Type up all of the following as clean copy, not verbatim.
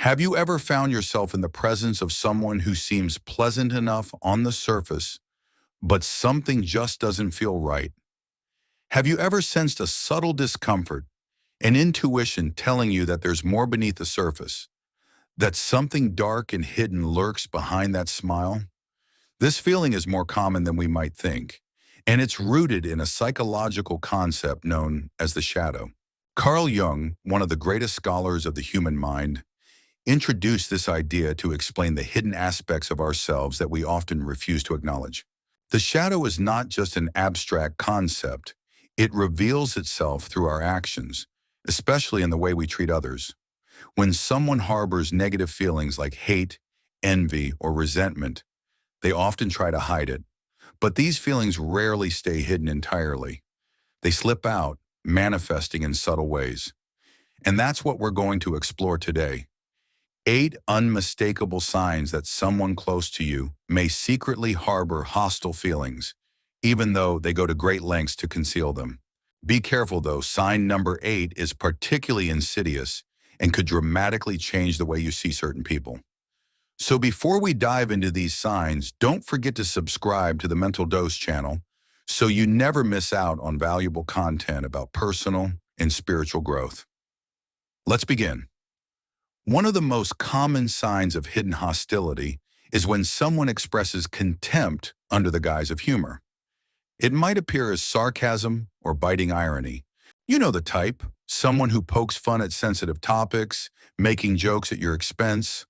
Have you ever found yourself in the presence of someone who seems pleasant enough on the surface, but something just doesn't feel right? Have you ever sensed a subtle discomfort, an intuition telling you that there's more beneath the surface, that something dark and hidden lurks behind that smile? This feeling is more common than we might think, and it's rooted in a psychological concept known as the shadow. Carl Jung, one of the greatest scholars of the human mind, introduced this idea to explain the hidden aspects of ourselves that we often refuse to acknowledge. The shadow is not just an abstract concept. It reveals itself through our actions, especially in the way we treat others. When someone harbors negative feelings like hate, envy, or resentment, they often try to hide it. But these feelings rarely stay hidden entirely. They slip out, manifesting in subtle ways. And that's what we're going to explore today. 8 unmistakable signs that someone close to you may secretly harbor hostile feelings, even though they go to great lengths to conceal them. Be careful though, sign number 8 is particularly insidious and could dramatically change the way you see certain people. So before we dive into these signs, don't forget to subscribe to the Mental Dose channel so you never miss out on valuable content about personal and spiritual growth. Let's begin. One of the most common signs of hidden hostility is when someone expresses contempt under the guise of humor. It might appear as sarcasm or biting irony. You know the type, someone who pokes fun at sensitive topics, making jokes at your expense,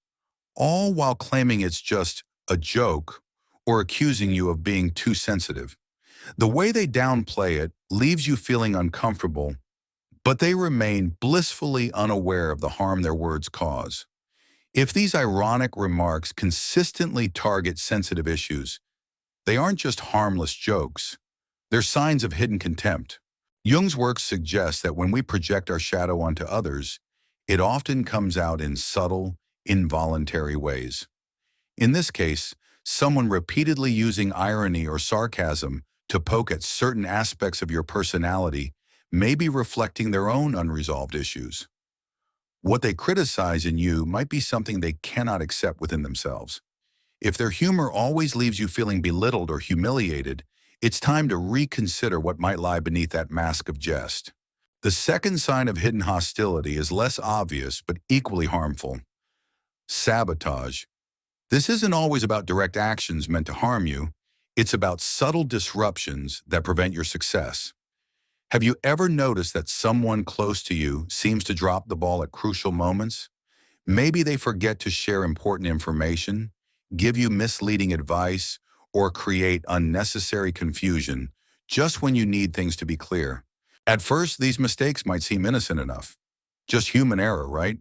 all while claiming it's just a joke or accusing you of being too sensitive. The way they downplay it leaves you feeling uncomfortable, but they remain blissfully unaware of the harm their words cause. If these ironic remarks consistently target sensitive issues, they aren't just harmless jokes, they're signs of hidden contempt. Jung's work suggests that when we project our shadow onto others, it often comes out in subtle, involuntary ways. In this case, someone repeatedly using irony or sarcasm to poke at certain aspects of your personality may be reflecting their own unresolved issues. What they criticize in you might be something they cannot accept within themselves. If their humor always leaves you feeling belittled or humiliated, it's time to reconsider what might lie beneath that mask of jest. The second sign of hidden hostility is less obvious but equally harmful. Sabotage. This isn't always about direct actions meant to harm you. It's about subtle disruptions that prevent your success. Have you ever noticed that someone close to you seems to drop the ball at crucial moments? Maybe they forget to share important information, give you misleading advice, or create unnecessary confusion just when you need things to be clear. At first, these mistakes might seem innocent enough. Just human error, right?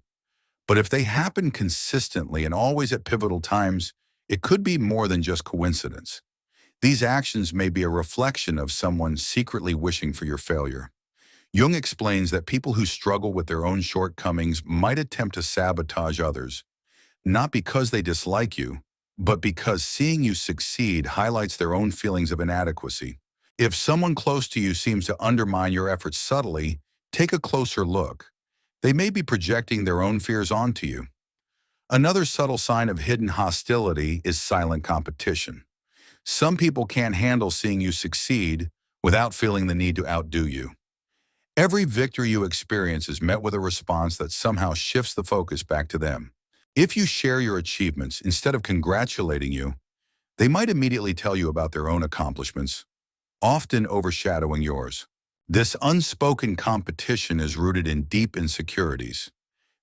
But if they happen consistently and always at pivotal times, it could be more than just coincidence. These actions may be a reflection of someone secretly wishing for your failure. Jung explains that people who struggle with their own shortcomings might attempt to sabotage others, not because they dislike you, but because seeing you succeed highlights their own feelings of inadequacy. If someone close to you seems to undermine your efforts subtly, take a closer look. They may be projecting their own fears onto you. Another subtle sign of hidden hostility is silent competition. Some people can't handle seeing you succeed without feeling the need to outdo you. Every victory you experience is met with a response that somehow shifts the focus back to them. If you share your achievements instead of congratulating you, they might immediately tell you about their own accomplishments, often overshadowing yours. This unspoken competition is rooted in deep insecurities.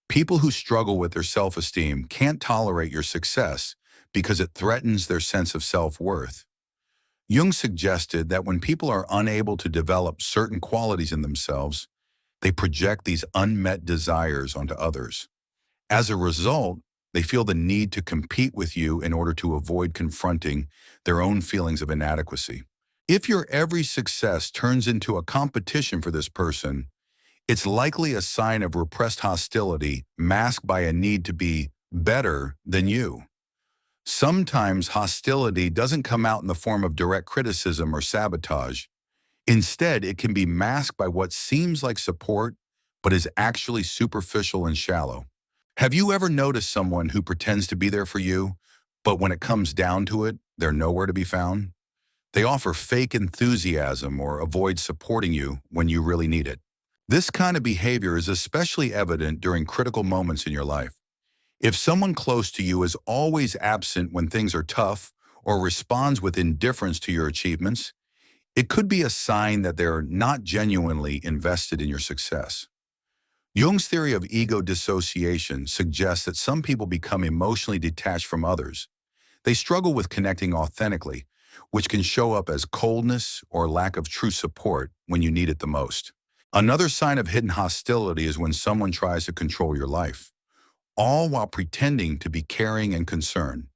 People who struggle with their self-esteem can't tolerate your success because it threatens their sense of self-worth. Jung suggested that when people are unable to develop certain qualities in themselves, they project these unmet desires onto others. As a result, they feel the need to compete with you in order to avoid confronting their own feelings of inadequacy. If your every success turns into a competition for this person, it's likely a sign of repressed hostility masked by a need to be better than you. Sometimes hostility doesn't come out in the form of direct criticism or sabotage. Instead, it can be masked by what seems like support, but is actually superficial and shallow. Have you ever noticed someone who pretends to be there for you, but when it comes down to it, they're nowhere to be found? They offer fake enthusiasm or avoid supporting you when you really need it. This kind of behavior is especially evident during critical moments in your life. If someone close to you is always absent when things are tough or responds with indifference to your achievements, it could be a sign that they're not genuinely invested in your success. Jung's theory of ego dissociation suggests that some people become emotionally detached from others. They struggle with connecting authentically, which can show up as coldness or lack of true support when you need it the most. Another sign of hidden hostility is when someone tries to control your life, all while pretending to be caring and concerned.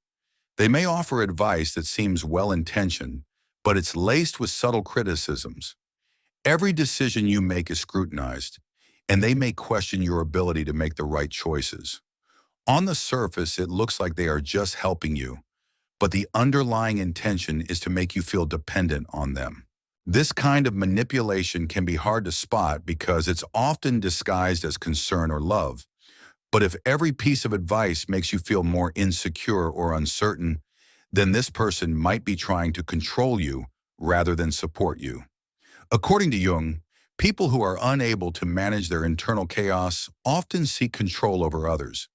They may offer advice that seems well-intentioned, but it's laced with subtle criticisms. Every decision you make is scrutinized, and they may question your ability to make the right choices. On the surface, it looks like they are just helping you, but the underlying intention is to make you feel dependent on them. This kind of manipulation can be hard to spot because it's often disguised as concern or love. But if every piece of advice makes you feel more insecure or uncertain, then this person might be trying to control you rather than support you. According to Jung, people who are unable to manage their internal chaos often seek control over others.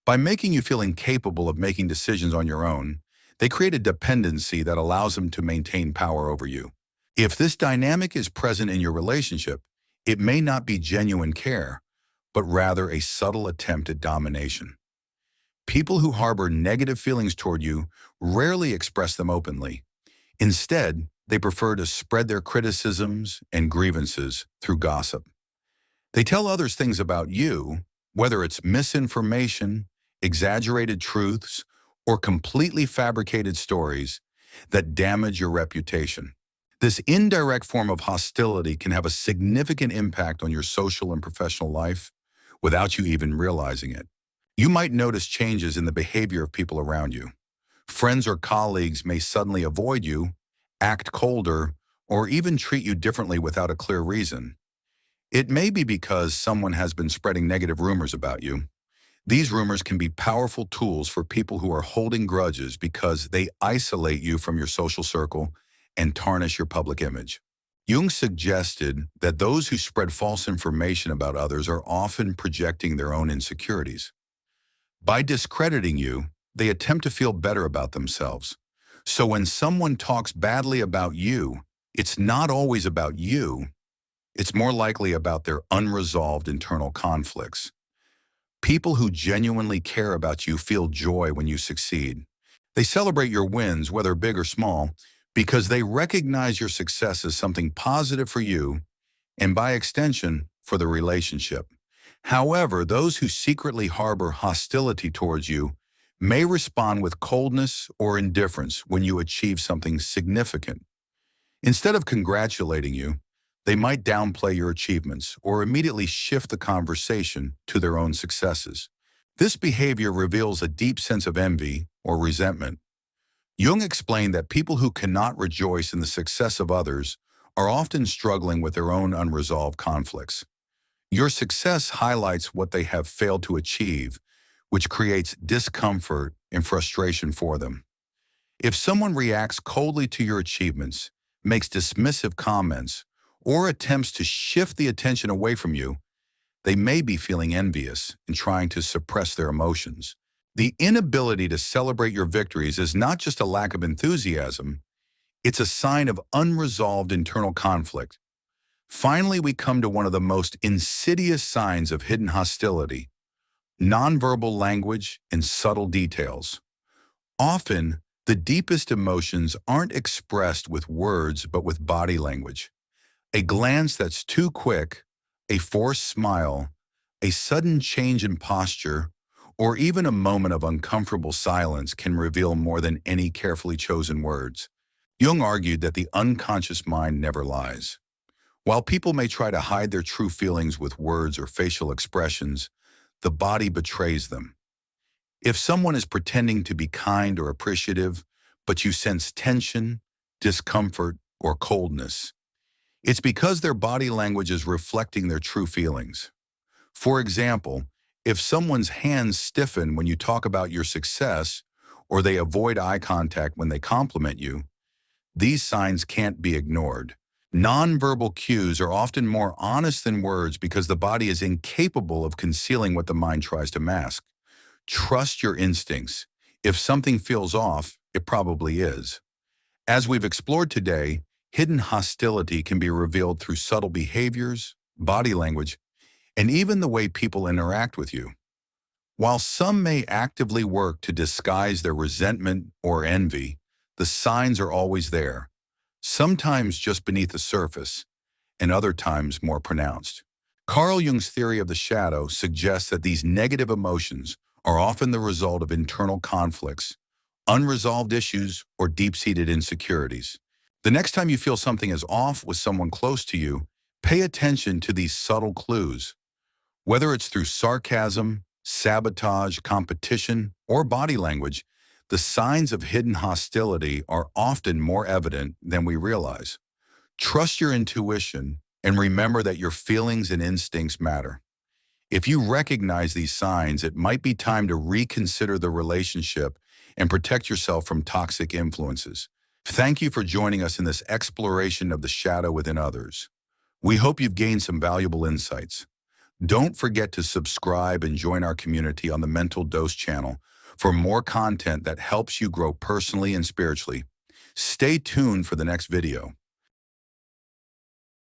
By making you feel incapable of making decisions on your own, they create a dependency that allows them to maintain power over you. If this dynamic is present in your relationship, it may not be genuine care, but rather a subtle attempt at domination. People who harbor negative feelings toward you rarely express them openly. Instead, they prefer to spread their criticisms and grievances through gossip. They tell others things about you, whether it's misinformation, exaggerated truths, or completely fabricated stories that damage your reputation. This indirect form of hostility can have a significant impact on your social and professional life without you even realizing it. You might notice changes in the behavior of people around you. Friends or colleagues may suddenly avoid you, act colder, or even treat you differently without a clear reason. It may be because someone has been spreading negative rumors about you. These rumors can be powerful tools for people who are holding grudges because they isolate you from your social circle and tarnish your public image. Jung suggested that those who spread false information about others are often projecting their own insecurities. By discrediting you, they attempt to feel better about themselves. So when someone talks badly about you, it's not always about you. It's more likely about their unresolved internal conflicts. People who genuinely care about you feel joy when you succeed. They celebrate your wins, whether big or small, because they recognize your success as something positive for you and, by extension, for the relationship. However, those who secretly harbor hostility towards you may respond with coldness or indifference when you achieve something significant. Instead of congratulating you, they might downplay your achievements or immediately shift the conversation to their own successes. This behavior reveals a deep sense of envy or resentment. Jung explained that people who cannot rejoice in the success of others are often struggling with their own unresolved conflicts. Your success highlights what they have failed to achieve, which creates discomfort and frustration for them. If someone reacts coldly to your achievements, makes dismissive comments, or attempts to shift the attention away from you, they may be feeling envious and trying to suppress their emotions. The inability to celebrate your victories is not just a lack of enthusiasm, it's a sign of unresolved internal conflict. Finally, we come to one of the most insidious signs of hidden hostility: nonverbal language and subtle details. Often, the deepest emotions aren't expressed with words but with body language. A glance that's too quick, a forced smile, a sudden change in posture, or even a moment of uncomfortable silence can reveal more than any carefully chosen words. Jung argued that the unconscious mind never lies. While people may try to hide their true feelings with words or facial expressions, the body betrays them. If someone is pretending to be kind or appreciative, but you sense tension, discomfort, or coldness, it's because their body language is reflecting their true feelings. For example, If someone's hands stiffen when you talk about your success, or they avoid eye contact when they compliment you, these signs can't be ignored. Nonverbal cues are often more honest than words because the body is incapable of concealing what the mind tries to mask. Trust your instincts. If something feels off, it probably is. As we've explored today, hidden hostility can be revealed through subtle behaviors, body language, and even the way people interact with you. While some may actively work to disguise their resentment or envy, the signs are always there, sometimes just beneath the surface, and other times more pronounced. Carl Jung's theory of the shadow suggests that these negative emotions are often the result of internal conflicts, unresolved issues, or deep-seated insecurities. The next time you feel something is off with someone close to you, pay attention to these subtle clues. Whether it's through sarcasm, sabotage, competition, or body language, the signs of hidden hostility are often more evident than we realize. Trust your intuition and remember that your feelings and instincts matter. If you recognize these signs, it might be time to reconsider the relationship and protect yourself from toxic influences. Thank you for joining us in this exploration of the shadow within others. We hope you've gained some valuable insights. Don't forget to subscribe and join our community on the Mental Dose channel for more content that helps you grow personally and spiritually. Stay tuned for the next video.